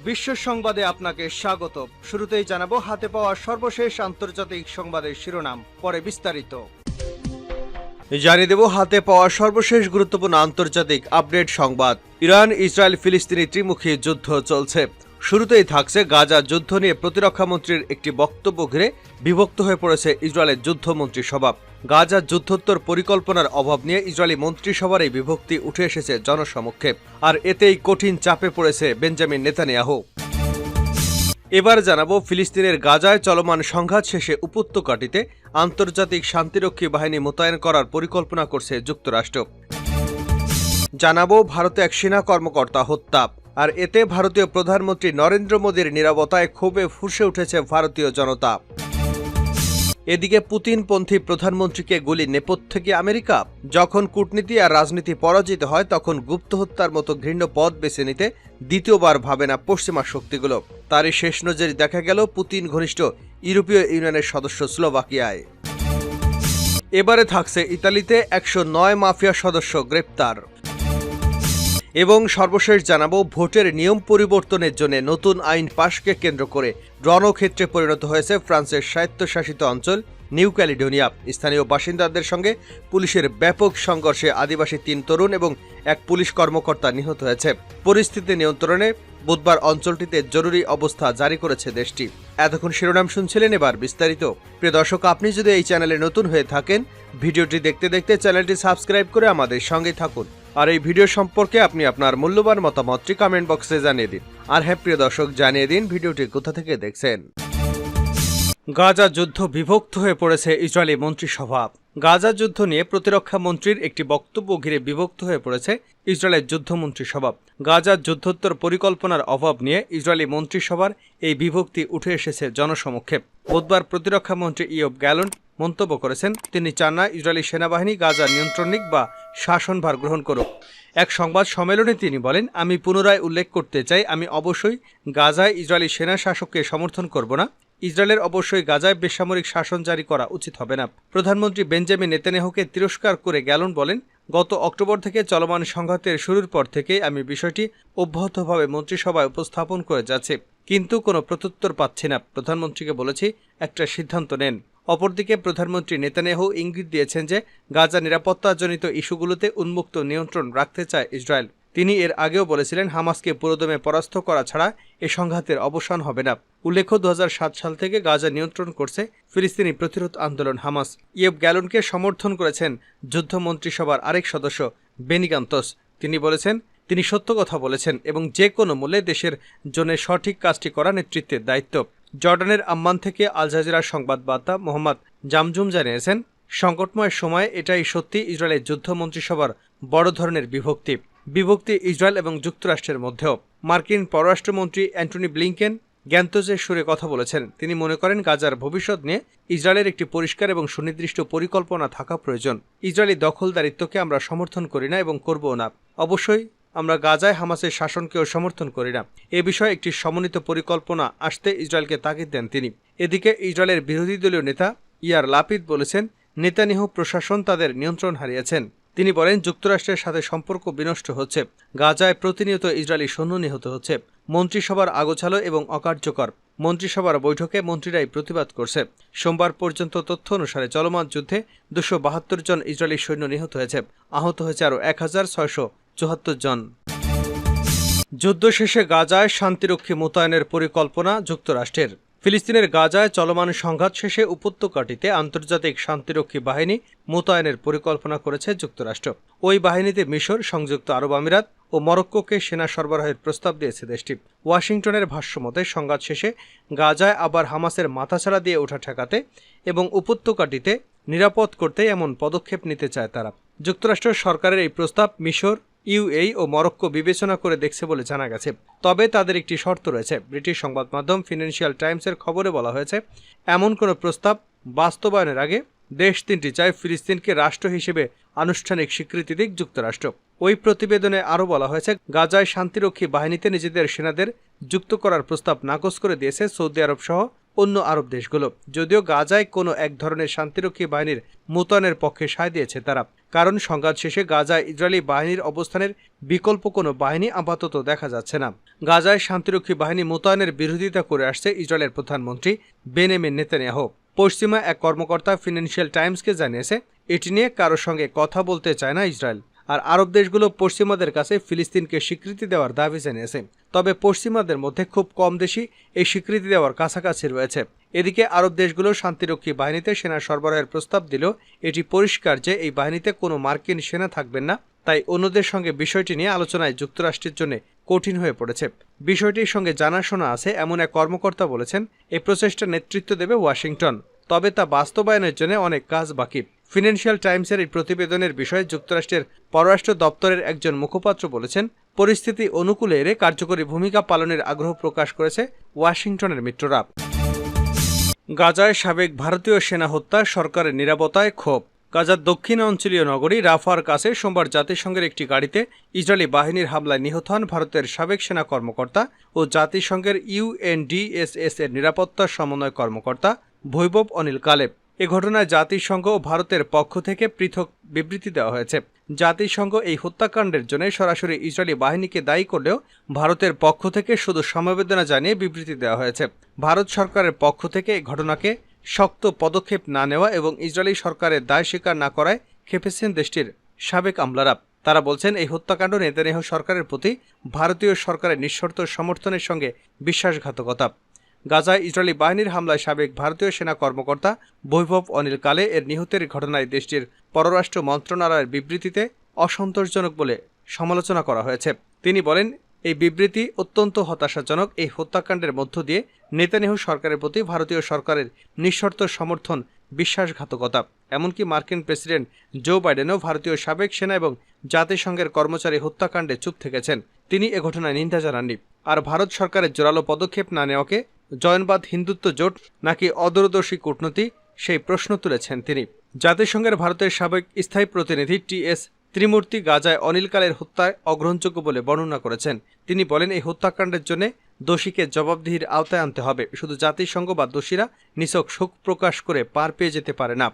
বিশ্ব সংবাদে আপনাকে স্বাগত। শুরুতেই জানাবো হাতে পাওয়া সর্বশেষ আন্তর্জাতিক সংবাদের শিরোনাম, পরে বিস্তারিত। জানিয়ে দেব হাতে পাওয়া সর্বশেষ গুরুত্বপূর্ণ আন্তর্জাতিক আপডেট সংবাদ। ইরান ইসরায়েল ফিলিস্তিনি ত্রিমুখী যুদ্ধ চলছে। শুরুতেই থাকছে গাজা যুদ্ধ নিয়ে প্রতিরক্ষামন্ত্রীর একটি বক্তব্য ঘিরে বিভক্ত হয়ে পড়েছে ইসরায়েলের যুদ্ধমন্ত্রিসভা। গাজা যুদ্ধোত্তর পরিকল্পনার অভাব নিয়ে ইসরায়েলি মন্ত্রিসভার এই বিভক্তি উঠে এসেছে জনসমক্ষে, আর এতেই কঠিন চাপে পড়েছে বেঞ্জামিন নেতানিয়াহু। এবার জানাবো ফিলিস্তিনের গাজায় চলমান সংঘাত শেষে উপত্যকাটিতে আন্তর্জাতিক শান্তিরক্ষী বাহিনী মোতায়েন করার পরিকল্পনা করছে যুক্তরাষ্ট্র। জানাবো ভারতে এক সেনা কর্মকর্তা হত্যা, আর এতে ভারতীয় প্রধানমন্ত্রী নরেন্দ্র মোদীর নীরবতায় ক্ষোভে ফুঁসে উঠেছে ভারতীয় জনতা। এদিকে পুতিনপন্থী প্রধানমন্ত্রীকে গুলি নেপথ্যে কি আমেরিকা? যখন কূটনীতি আর রাজনীতি পরাজিত হয় তখন গুপ্ত হত্যার মতো ঘৃণ্য পথ বেছে নিতে দ্বিতীয়বার ভাবে না পশ্চিমা শক্তিগুলো। তারই শেষ নজরে দেখা গেল পুতিন ঘনিষ্ঠ ইউরোপীয় ইউনিয়নের সদস্য স্লোভাকিয়ায়। এবারে থাকছে ইতালিতে 109 মাফিয়া সদস্য গ্রেপ্তার। এবং সর্বশেষ জানাবো ভোটের নিয়ম পরিবর্তনের জন্য নতুন আইন পাশকে কেন্দ্র করে রণক্ষেত্রে পরিণত হয়েছে ফ্রান্সের স্বায়ত্তশাসিত অঞ্চল নিউ ক্যালিডোনিয়া। স্থানীয় বাসিন্দাদের সঙ্গে পুলিশের ব্যাপক সংঘর্ষে আদিবাসী 3 তরুণ এবং এক পুলিশ কর্মকর্তা নিহত হয়েছে। পরিস্থিতি নিয়ন্ত্রণে বুধবার অঞ্চলটিতে জরুরি অবস্থা জারি করেছে দেশটি। এতক্ষণ শিরোনাম শুনছিলেন, এবার বিস্তারিত। প্রিয় দর্শক, আপনি যদি এই চ্যানেলে নতুন হয়ে থাকেন, ভিডিওটি দেখতে দেখতে চ্যানেলটি সাবস্ক্রাইব করে আমাদের সঙ্গে থাকুন। আর এই ভিডিও সম্পর্কে আপনি আপনার মূল্যবান মতামতটি কমেন্ট বক্সে জানিয়ে দিন। আর হ্যাঁ প্রিয় দর্শক, জানিয়ে দিন ভিডিওটি কোথা থেকে দেখছেন। গাজা যুদ্ধ বিভক্ত হয়ে পড়েছে ইসরায়েলি মন্ত্রিসভা। গাজা যুদ্ধ নিয়ে প্রতিরক্ষা মন্ত্রীর একটি বক্তব্য ঘিরে বিভক্ত হয়ে পড়েছে ইসরায়েলের যুদ্ধমন্ত্রিসভা। গাজা যুদ্ধোত্তর পরিকল্পনার অভাব নিয়ে ইসরায়েলি মন্ত্রিসভার এই বিভক্তি উঠে এসেছে জনসমক্ষে। বুধবার প্রতিরক্ষা মন্ত্রী ইয়োব গ্যালন্ট মন্তব্য করেছেন, তিনি চান না ইসরায়েলি সেনাবাহিনী গাজা নিয়ন্ত্রণ নিক বা শাসনভার গ্রহণ করুক। এক সংবাদ সম্মেলনে তিনি বলেন, আমি পুনরায় উল্লেখ করতে চাই, আমি অবশ্যই গাজায় ইসরায়েলি সেনা শাসককে সমর্থন করব না। ইসরায়েলের অবশ্যই গাজায় বেসামরিক শাসন জারি করা উচিত হবে না। প্রধানমন্ত্রী বেঞ্জামিন নেতানিয়াহুকে তিরস্কার করে গ্যালন বলেন, গত অক্টোবর থেকে চলমান সংঘাতের শুরুর পর থেকেই আমি বিষয়টি অব্যাহতভাবে মন্ত্রিসভায় উপস্থাপন করে যাচ্ছি, কিন্তু কোনো প্রত্যুত্তর পাচ্ছি না। প্রধানমন্ত্রীকে বলেছি একটা সিদ্ধান্ত নেন। অপরদিকে প্রধানমন্ত্রী নেতানিয়াহু ইঙ্গিত দিয়েছেন যে গাজা নিরাপত্তাজনিত ইস্যুগুলোতে উন্মুক্ত নিয়ন্ত্রণ রাখতে চায় ইসরায়েল। তিনি এর আগেও বলেছিলেন, হামাসকে পুরোদমে পরাস্ত করা ছাড়া এ সংঘাতের অবসান হবে না। উল্লেখ্য 2007 সাল থেকে গাজা নিয়ন্ত্রণ করছে ফিলিস্তিনি প্রতিরোধ আন্দোলন হামাস। ইয়োব গ্যালনকে সমর্থন করেছেন যুদ্ধমন্ত্রিসভার আরেক সদস্য বেনি গান্তস। তিনি বলেছেন, তিনি সত্য কথা বলেছেন এবং যে কোনো মূল্যে দেশের জন্য সঠিক কাজটি করা নেতৃত্বের দায়িত্ব। জর্ডানের আম্মান থেকে আল জাজিরার সংবাদদাতা মোহাম্মদ জামজুম জানিয়েছেন, সংকটময় সময়ে এটাই সত্যি ইসরায়েলের যুদ্ধ মন্ত্রিসভার বড় ধরনের বিভক্তি ইসরায়েল এবং যুক্তরাষ্ট্রের মধ্যেও। মার্কিন পররাষ্ট্রমন্ত্রী অ্যান্টনি ব্লিংকেন জ্ঞান্তজের সুরে কথা বলেছেন। তিনি মনে করেন গাজার ভবিষ্যৎ নিয়ে ইসরায়েলের একটি পরিষ্কার এবং সুনির্দিষ্ট পরিকল্পনা থাকা প্রয়োজন। ইসরায়েলি দখলদারিত্বকে আমরা সমর্থন করি না এবং করবও না। অবশ্যই আমরা গাজায় হামাসের শাসনকেও সমর্থন করি না। এ বিষয়ে একটি সমন্বিত পরিকল্পনা আসতে ইসরায়েলকে তাগিদ দেন তিনি। এদিকে ইসরায়েলের বিরোধী দলীয় নেতা ইয়ার লাপিদ বলেছেন, নেতানিয়াহু প্রশাসন তাদের নিয়ন্ত্রণ হারিয়েছেন। তিনি বলেন, যুক্তরাষ্ট্রের সাথে সম্পর্ক বিনষ্ট হচ্ছে। গাজায় প্রতিনিয়ত ইসরায়েলি সৈন্য নিহত হচ্ছে। মন্ত্রিসভার আগোছালো এবং অকার্যকর। মন্ত্রিসভার বৈঠকে মন্ত্রীরাই প্রতিবাদ করছে। সোমবার পর্যন্ত তথ্য অনুসারে চলমান যুদ্ধে 272 জন ইসরায়েলি সৈন্য নিহত হয়েছে। আহত হয়েছে আরও 1674 জন। যুদ্ধ শেষে গাজায় শান্তিরক্ষী মোতায়েনের পরিকল্পনা যুক্তরাষ্ট্রের। ফিলিস্তিনের গাজায় চলমান সংঘাত শেষে উপত্যকাটিতে আন্তর্জাতিক শান্তিরক্ষী বাহিনী মোতায়েনের পরিকল্পনা করেছে যুক্তরাষ্ট্র। ওই বাহিনীতে মিশর, সংযুক্ত আরব আমিরাত ও মরক্কোকে সেনা সরবরাহের প্রস্তাব দিয়েছে দেশটি। ওয়াশিংটনের ভাষ্যমতে সংঘাত শেষে গাজায় আবার হামাসের মাথাছাড়া দিয়ে ওঠা ঠেকাতে এবং উপত্যকাটিতে নিরাপদ করতে এমন পদক্ষেপ নিতে চায় তারা। যুক্তরাষ্ট্র সরকারের এই প্রস্তাব মিশর, ইউএই ও মরক্কো বিবেচনা করে দেখছে বলে জানা গেছে। তবে তাদের একটি শর্ত রয়েছে। ব্রিটিশ সংবাদ মাধ্যম ফিনান্সিয়াল টাইমসের খবরে বলা হয়েছে, এমন কোনো প্রস্তাব বাস্তবায়নের আগে দেশ তিনটি চায় ফিলিস্তিনকে রাষ্ট্র হিসেবে আনুষ্ঠানিক স্বীকৃতি দিক যুক্তরাষ্ট্র। ওই প্রতিবেদনে আরও বলা হয়েছে, গাজায় শান্তিরক্ষী বাহিনীতে নিজেদের সেনাদের যুক্ত করার প্রস্তাব নাকচ করে দিয়েছে সৌদি আরব সহ অন্য আরব দেশগুলো। যদিও গাজায় কোনো এক ধরনের শান্তিরক্ষী বাহিনীর মোতায়েনের পক্ষে সায় দিয়েছে তারা, কারণ সংঘাত শেষে গাজায় ইসরায়েলি বাহিনীর অবস্থানের বিকল্প কোনো বাহিনী আপাতত দেখা যাচ্ছে না। গাজায় শান্তিরক্ষী বাহিনী মোতায়েনের বিরোধিতা করে আসছে ইসরায়েলের প্রধানমন্ত্রী বেনিয়ামিন নেতানিয়াহু। পশ্চিমা এক কর্মকর্তা ফিনান্সিয়াল টাইমসকে জানিয়েছে, এটি নিয়ে কারোর সঙ্গে কথা বলতে চায় না ইসরায়েল। আর আরব দেশগুলো পশ্চিমাদের কাছে ফিলিস্তিনকে স্বীকৃতি দেওয়ার দাবি জানিয়েছে। তবে পশ্চিমাদের মধ্যে খুব কম দেশই এই স্বীকৃতি দেওয়ার কাছাকাছি রয়েছে। এদিকে আরব দেশগুলো শান্তিরক্ষী বাহিনীতে সেনা সরবরাহের প্রস্তাব দিলেও এটি পরিষ্কার যে এই বাহিনীতে কোনো মার্কিন সেনা থাকবেন না। তাই অন্যদের সঙ্গে বিষয়টি নিয়ে আলোচনায় যুক্তরাষ্ট্রের জন্য কঠিন হয়ে পড়েছে। বিষয়টির সঙ্গে জানাশোনা আছে এমন এক কর্মকর্তা বলেছেন, এই প্রচেষ্টার নেতৃত্ব দেবে ওয়াশিংটন, তবে তা বাস্তবায়নের জন্য অনেক কাজ বাকি। ফিনান্সিয়াল টাইমসের এই প্রতিবেদনের বিষয়ে যুক্তরাষ্ট্রের পররাষ্ট্র দপ্তরের একজন মুখপাত্র বলেছেন, পরিস্থিতি অনুকূলে এনে কার্যকরী ভূমিকা পালনের আগ্রহ প্রকাশ করেছে ওয়াশিংটনের মিত্ররা। গাজায় সাবেক ভারতীয় সেনা হত্যা, সরকারের নিরাপত্তায় ক্ষোভ। গাজার দক্ষিণাঞ্চলীয় নগরী রাফার কাছে সোমবার জাতিসংঘের একটি গাড়িতে ইসরায়েলি বাহিনীর হামলায় নিহত হন ভারতের সাবেক সেনা কর্মকর্তা ও জাতিসংঘের UNDSS এর নিরাপত্তা সমন্বয় কর্মকর্তা বৈভব অনিল কালেব। এ ঘটনায় জাতিসংঘ ও ভারতের পক্ষ থেকে পৃথক বিবৃতি দেওয়া হয়েছে। জাতিসংঘ এই হত্যাকাণ্ডের জন্য সরাসরি ইসরায়েলি বাহিনীকে দায়ী করলেও ভারতের পক্ষ থেকে শুধু সমবেদনা জানিয়ে বিবৃতি দেওয়া হয়েছে। ভারত সরকারের পক্ষ থেকে এই ঘটনাকে শক্ত পদক্ষেপ না নেওয়া এবং ইসরায়েলি সরকারের দায় স্বীকার না করায় ক্ষেপেছেন দেশটির সাবেক আমলারা। তারা বলছেন, এই হত্যাকাণ্ড নেতানিয়াহু সরকারের প্রতি ভারতীয় সরকারের নিঃশর্ত সমর্থনের সঙ্গে বিশ্বাসঘাতকতা। গাজায় ইসরায়েলি বাহিনীর হামলায় সাবেক ভারতীয় সেনা কর্মকর্তা বৈভব অনিল কালে এর নিহতের ঘটনায় দেশটির পররাষ্ট্র মন্ত্রণালয়ের বিবৃতিতে অসন্তোষজনক বলে সমালোচনা করা হয়েছে। তিনি বলেন, এই বিবৃতি অত্যন্ত হতাশাজনক। এই হত্যাকাণ্ডের মধ্য দিয়ে নেতানিয়াহু সরকারের প্রতি ভারতীয় সরকারের নিঃশর্ত সমর্থন বিশ্বাসঘাতকতা। এমনকি মার্কিন প্রেসিডেন্ট জো বাইডেনও ভারতীয় সাবেক সেনা এবং জাতিসংঘের কর্মচারী হত্যাকাণ্ডে চুপ থেকেছেন। তিনি এ ঘটনায় নিন্দা জানাননি। আর ভারত সরকারের জোরালো পদক্ষেপ না নেওয়াকে জয়নবাদ হিন্দুত্ব জোট নাকি অদূরদর্শী কূটনীতি, সেই প্রশ্ন তুলেছেন তিনি। জাতিসংঘের ভারতের সাবেক স্থায়ী প্রতিনিধি TS ত্রিমূর্তি গাজায় অনিল কালের হত্যায় অগ্রহণযোগ্য বলে বর্ণনা করেছেন। তিনি বলেন, এই হত্যাকাণ্ডের জন্য দোষীকে জবাবদিহির আওতায় আনতে হবে। শুধু জাতিসংঘ বা দোষীরা নিছক শোক প্রকাশ করে পার পেয়ে যেতে পারে না।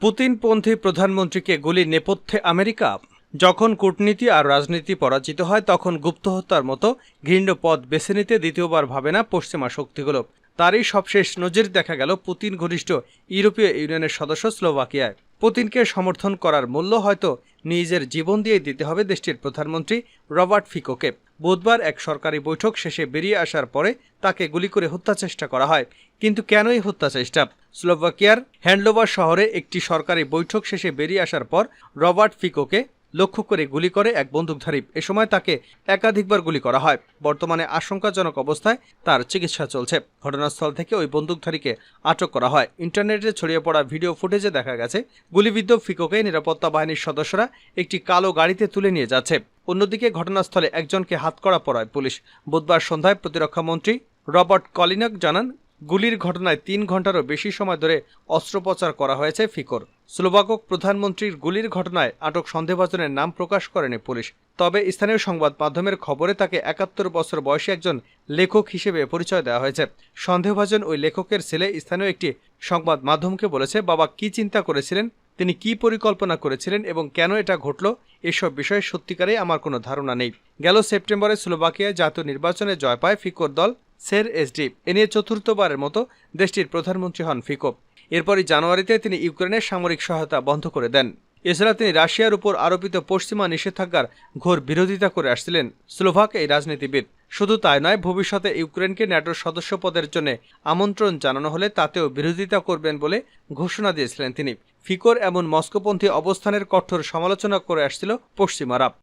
পুতিনপন্থী প্রধানমন্ত্রীকে গুলির নেপথ্যে আমেরিকা। যখন কূটনীতি আর রাজনীতি পরাজিত হয় তখন গুপ্ত হত্যার মতো ঘৃণ্য পথ বেছে নিতে দ্বিতীয়বার ভাবে না পশ্চিমা শক্তিগুলো। তারই সবশেষ নজির দেখা গেল পুতিন ঘনিষ্ঠ ইউরোপীয় ইউনিয়নের সদস্য স্লোভাকিয়ায়। পুতিনকে সমর্থন করার মূল্য হয়তো নিজের জীবন দিয়ে দিতে হবে দেশটির প্রধানমন্ত্রী রবার্ট ফিকোকে। বুধবার এক সরকারি বৈঠক শেষে বেরিয়ে আসার পরে তাকে গুলি করে হত্যা চেষ্টা করা হয়। কিন্তু কেন এই হত্যা চেষ্টা? স্লোভাকিয়ার হ্যান্ডলোভার শহরে একটি সরকারি বৈঠক শেষে বেরিয়ে আসার পর রবার্ট ফিকোকে লক্ষ্য করে গুলি করে এক বন্দুকধারী। এ সময় তাকে একাধিকবার গুলি করা হয়। বর্তমানে আশঙ্কাজনক অবস্থায় তার চিকিৎসা চলছে। ঘটনাস্থল থেকে ওই বন্দুকধারীকে আটক করা হয়। ইন্টারনেটে ছড়িয়ে পড়া ভিডিও ফুটেজে দেখা গেছে গুলিবিদ্ধ ফিকোকে নিরাপত্তা বাহিনীর সদস্যরা একটি কালো গাড়িতে তুলে নিয়ে যাচ্ছে। অন্যদিকে ঘটনাস্থলে একজনকে হাতকড়া পরায় পুলিশ। বুধবার সন্ধ্যায় প্রতিরক্ষামন্ত্রী রবার্ট কলিনক জানান, গুলির ঘটনায় 3 ঘন্টারও বেশি সময় ধরে অস্ত্রোপচার করা হয়েছে ফিকোর। স্লোভাকক প্রধানমন্ত্রীর গুলির ঘটনায় আটক সন্দেহভাজনের নাম প্রকাশ করেনি পুলিশ। তবে স্থানীয় সংবাদ মাধ্যমের খবরে তাকে 71 বছর বয়সী একজন লেখক হিসেবে পরিচয় দেওয়া হয়েছে। সন্দেহভাজন ওই লেখকের ছেলে স্থানীয় একটি সংবাদ মাধ্যমকে বলেছে, বাবা কি চিন্তা করেছিলেন, তিনি কি পরিকল্পনা করেছিলেন এবং কেন এটা ঘটল, এসব বিষয়ে সত্যিকারেই আমার কোনো ধারণা নেই। গেল সেপ্টেম্বরে স্লোভাকিয়ায় জাতীয় নির্বাচনে জয় পায় ফিকোর দল CSD। এ নিয়ে চতুর্থবারের মতো দেশটির প্রধানমন্ত্রী হন ফিকো। এরপরই জানুয়ারিতে তিনি ইউক্রেনের সামরিক সহায়তা বন্ধ করে দেন। এছাড়া তিনি রাশিয়ার উপর আরোপিত পশ্চিমা নিষেধাজ্ঞার ঘোর বিরোধিতা করে আসছিলেন স্লোভাক এই রাজনীতিবিদ। শুধু তাই নয়, ভবিষ্যতে ইউক্রেনকে ন্যাটোর সদস্য পদের জন্য আমন্ত্রণ জানানো হলে তাতেও বিরোধিতা করবেন বলে ঘোষণা দিয়েছিলেন তিনি। ফিকোর এমন মস্কোপন্থী অবস্থানের কঠোর সমালোচনা করে আসছিল পশ্চিমারা।